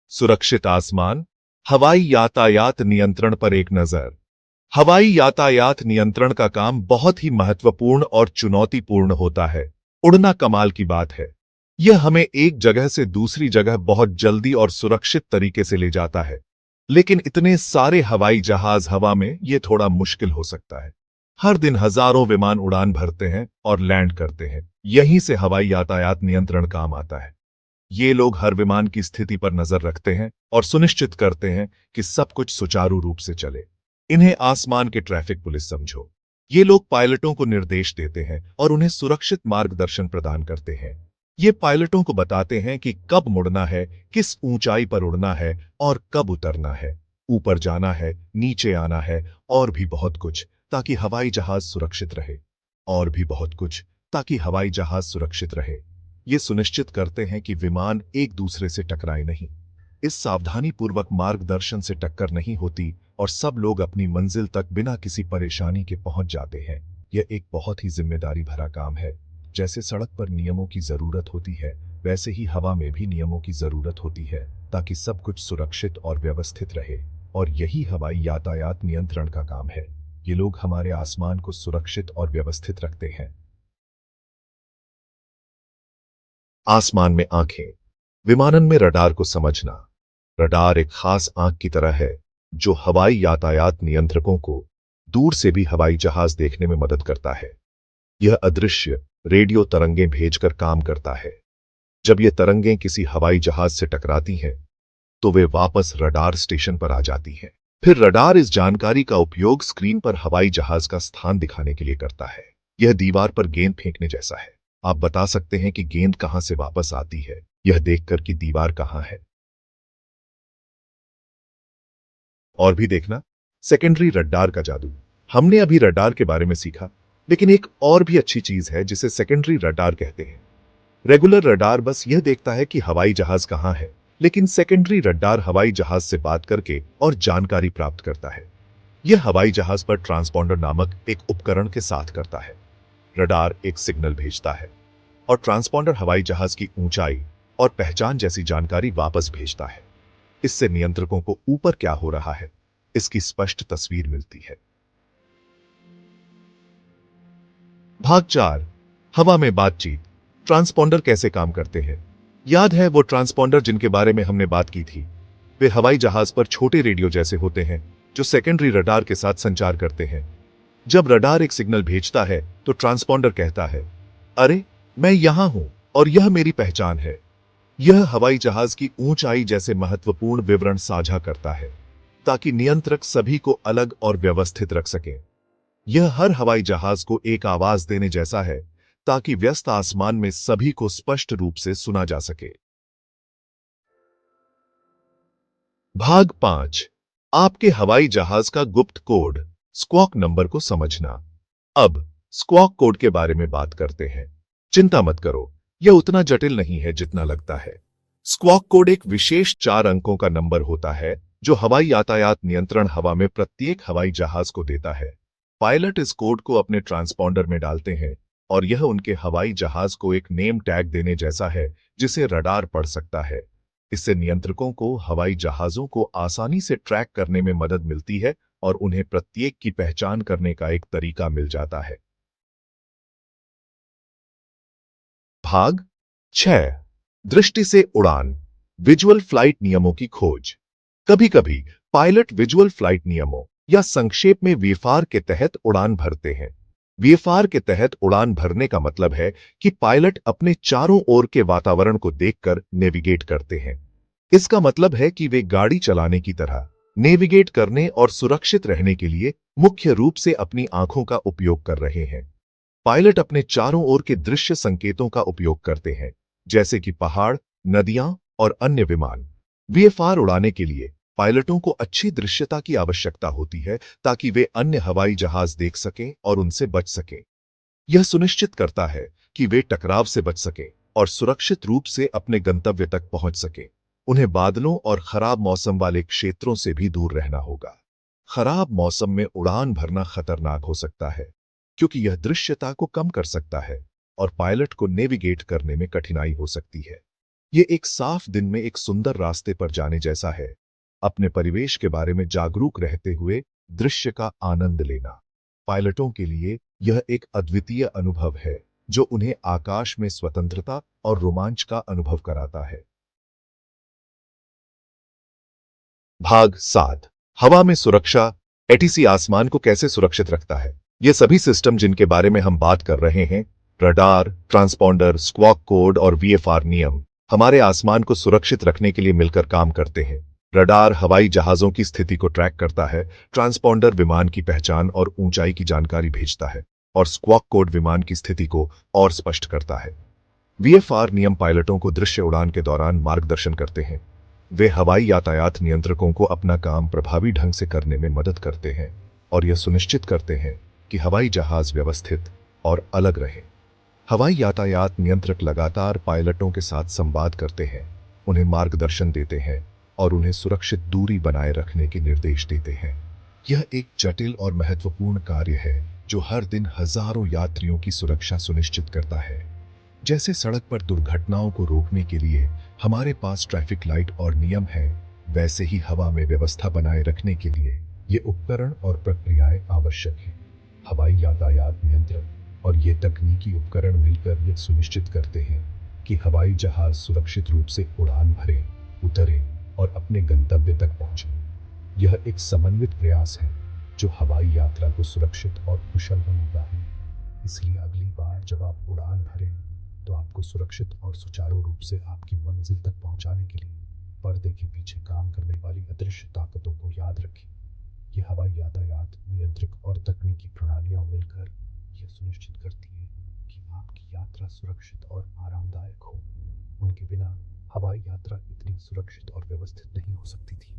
सुरक्षित आसमान, हवाई यातायात नियंत्रण पर एक नजर। हवाई यातायात नियंत्रण का काम बहुत ही महत्वपूर्ण और चुनौतीपूर्ण होता है। उड़ना कमाल की बात है। यह हमें एक जगह से दूसरी जगह बहुत जल्दी और सुरक्षित तरीके से ले जाता है। लेकिन इतने सारे हवाई जहाज हवा में यह थोड़ा मुश्किल हो सकता है। हर दिन हजारों विमान उड़ान भरते हैं और लैंड करते हैं। यहीं से हवाई यातायात नियंत्रण काम आता है। ये लोग हर विमान की स्थिति पर नजर रखते हैं और सुनिश्चित करते हैं कि सब कुछ सुचारू रूप से चले। इन्हें आसमान के ट्रैफिक पुलिस समझो। ये लोग पायलटों को निर्देश देते हैं और उन्हें सुरक्षित मार्गदर्शन प्रदान करते हैं। ये पायलटों को बताते हैं कि कब मुड़ना है, किस ऊंचाई पर उड़ना है और कब उतरना है, ऊपर जाना है, नीचे आना है और भी बहुत कुछ, ताकि हवाई जहाज सुरक्षित रहे। और भी बहुत कुछ, ताकि हवाई जहाज सुरक्षित रहे। ये सुनिश्चित करते हैं कि विमान एक दूसरे से टकराए नहीं। इस सावधानीपूर्वक मार्गदर्शन से टक्कर नहीं होती और सब लोग अपनी मंजिल तक बिना किसी परेशानी के पहुंच जाते हैं। यह एक बहुत ही जिम्मेदारी भरा काम है। जैसे सड़क पर नियमों की जरूरत होती है, वैसे ही हवा में भी नियमों की जरूरत होती है, ताकि सब कुछ सुरक्षित और व्यवस्थित रहे। और यही हवाई यातायात नियंत्रण का काम है। ये लोग हमारे आसमान को सुरक्षित और व्यवस्थित रखते हैं। आसमान में आंखें। विमानन में रडार को समझना। रडार एक खास आंख की तरह है जो हवाई यातायात नियंत्रकों को दूर से भी हवाई जहाज देखने में मदद करता है। यह अदृश्य रेडियो तरंगें भेजकर काम करता है। जब ये तरंगें किसी हवाई जहाज से टकराती हैं, तो वे वापस रडार स्टेशन पर आ जाती हैं। फिर रडार इस जानकारी का उपयोग स्क्रीन पर हवाई जहाज का स्थान दिखाने के लिए करता है। यह दीवार पर गेंद फेंकने जैसा है। आप बता सकते हैं कि गेंद कहां से वापस आती है, यह देखकर कि दीवार कहां है। और भी देखना, सेकेंडरी रडार का जादू। हमने अभी रडार के बारे में सीखा, लेकिन एक और भी अच्छी चीज है जिसे सेकेंडरी रडार कहते हैं। रेगुलर रडार बस यह देखता है कि हवाई जहाज कहां है, लेकिन सेकेंडरी रडार हवाई जहाज से बात करके और जानकारी प्राप्त करता है। यह हवाई जहाज पर ट्रांसपॉन्डर नामक एक उपकरण के साथ करता है। रडार एक सिग्नल भेजता है और ट्रांसपॉन्डर हवाई जहाज की ऊंचाई और पहचान जैसी जानकारी वापस भेजता है। इससे नियंत्रकों को ऊपर क्या हो रहा है, इसकी स्पष्ट तस्वीर मिलती है। भाग 4। हवा में बातचीत। ट्रांसपॉन्डर कैसे काम करते हैं? याद है वो ट्रांसपॉन्डर जिनके बारे में हमने बात की थी? वे हवाई जहाज पर छोटे रेडियो जैसे होते हैं जो सेकेंडरी रडार के साथ संचार करते हैं। जब रडार एक सिग्नल भेजता है तो ट्रांसपॉन्डर कहता है, अरे, मैं यहां हूं और यह मेरी पहचान है। यह हवाई जहाज की ऊंचाई जैसे महत्वपूर्ण विवरण साझा करता है, ताकि नियंत्रक सभी को अलग और व्यवस्थित रख सके। यह हर हवाई जहाज को एक आवाज देने जैसा है, ताकि व्यस्त आसमान में सभी को स्पष्ट रूप से सुना जा सके। भाग 5। आपके हवाई जहाज का गुप्त कोड, स्क्वॉक नंबर को समझना। अब स्क्वॉक कोड के बारे में बात करते हैं। चिंता मत करो, यह उतना जटिल नहीं है जितना लगता है। स्क्वॉक कोड एक विशेष 4 अंकों का नंबर होता है जो हवाई यातायात नियंत्रण हवा में प्रत्येक हवाई जहाज को देता है। पायलट इस कोड को अपने ट्रांसपॉन्डर में डालते हैं और यह उनके हवाई जहाज को एक नेम टैग देने जैसा है जिसे रडार पढ़ सकता है। इससे नियंत्रकों को हवाई जहाजों को आसानी से ट्रैक करने में मदद मिलती है और उन्हें प्रत्येक की पहचान करने का एक तरीका मिल जाता है। भाग 6। दृष्टि से उड़ान, विजुअल फ्लाइट नियमों की खोज। कभी कभी पायलट विजुअल फ्लाइट नियमों या संक्षेप में वीएफआर के तहत उड़ान भरते हैं। वीएफआर के तहत उड़ान भरने का मतलब है कि पायलट अपने चारों ओर के वातावरण को देखकर नेविगेट करते हैं। इसका मतलब है कि वे गाड़ी चलाने की तरह नेविगेट करने और सुरक्षित रहने के लिए मुख्य रूप से अपनी आंखों का उपयोग कर रहे हैं। पायलट अपने चारों ओर के दृश्य संकेतों का उपयोग करते हैं, जैसे कि पहाड़, नदियां और अन्य विमान। वीएफआर उड़ाने के लिए पायलटों को अच्छी दृश्यता की आवश्यकता होती है ताकि वे अन्य हवाई जहाज देख सकें और उनसे बच सकें। यह सुनिश्चित करता है कि वे टकराव से बच सकें और सुरक्षित रूप से अपने गंतव्य तक पहुंच सकें। उन्हें बादलों और खराब मौसम वाले क्षेत्रों से भी दूर रहना होगा। खराब मौसम में उड़ान भरना खतरनाक हो सकता है, क्योंकि यह दृश्यता को कम कर सकता है और पायलट को नेविगेट करने में कठिनाई हो सकती है। ये एक साफ दिन में एक सुंदर रास्ते पर जाने जैसा है, अपने परिवेश के बारे में जागरूक रहते हुए दृश्य का आनंद लेना। पायलटों के लिए यह एक अद्वितीय अनुभव है, जो उन्हें आकाश में स्वतंत्रता और रोमांच का अनुभव कराता है। भाग 7। हवा में सुरक्षा। एटीसी आसमान को कैसे सुरक्षित रखता है? ये सभी सिस्टम जिनके बारे में हम बात कर रहे हैं, रडार, ट्रांसपॉन्डर, स्क्वॉक कोड और वीएफआर नियम, हमारे आसमान को सुरक्षित रखने के लिए मिलकर काम करते हैं। रडार हवाई जहाजों की स्थिति को ट्रैक करता है, ट्रांसपॉन्डर विमान की पहचान और ऊंचाई की जानकारी भेजता है, और स्क्वॉक कोड विमान की स्थिति को और स्पष्ट करता है। वीएफआर नियम पायलटों को दृश्य उड़ान के दौरान मार्गदर्शन करते हैं। वे हवाई यातायात नियंत्रकों को अपना काम प्रभावी ढंग से करने में मदद करते हैं और यह सुनिश्चित करते हैं कि हवाई जहाज व्यवस्थित और अलग रहे। हवाई यातायात नियंत्रक लगातार पायलटों के साथ संवाद करते हैं, उन्हें मार्गदर्शन देते हैं और उन्हें सुरक्षित दूरी बनाए रखने के निर्देश देते हैं। यह एक जटिल और महत्वपूर्ण कार्य है जो हर दिन हजारों यात्रियों की सुरक्षा सुनिश्चित करता है। जैसे सड़क पर दुर्घटनाओं को रोकने के लिए हमारे पास ट्रैफिक लाइट और नियम हैं, वैसे ही हवा में व्यवस्था बनाए रखने के लिए ये उपकरण और प्रक्रियाएं आवश्यक हैं। हवाई यातायात नियंत्रक और ये तकनीकी उपकरण मिलकर यह सुनिश्चित करते हैं कि हवाई जहाज सुरक्षित रूप से उड़ान भरे, उतरे और अपने गंतव्य तक पहुंचे। यह एक समन्वित प्रयास है जो हवाई यात्रा को सुरक्षित और कुशल बनाता है। इसलिए अगली बार जब आप उड़ान भरें, तो आपको सुरक्षित और सुचारू रूप से आपकी मंजिल तक पहुंचाने के लिए पर्दे के पीछे काम करने वाली अदृश्य ताकतों को याद रखें। ये हवाई यातायात नियंत्रक और तकनीकी प्रणालियां मिलकर यह सुनिश्चित करती है कि आपकी यात्रा सुरक्षित और आरामदायक हो। उनके बिना हवाई यात्रा इतनी सुरक्षित और व्यवस्थित नहीं हो सकती थी।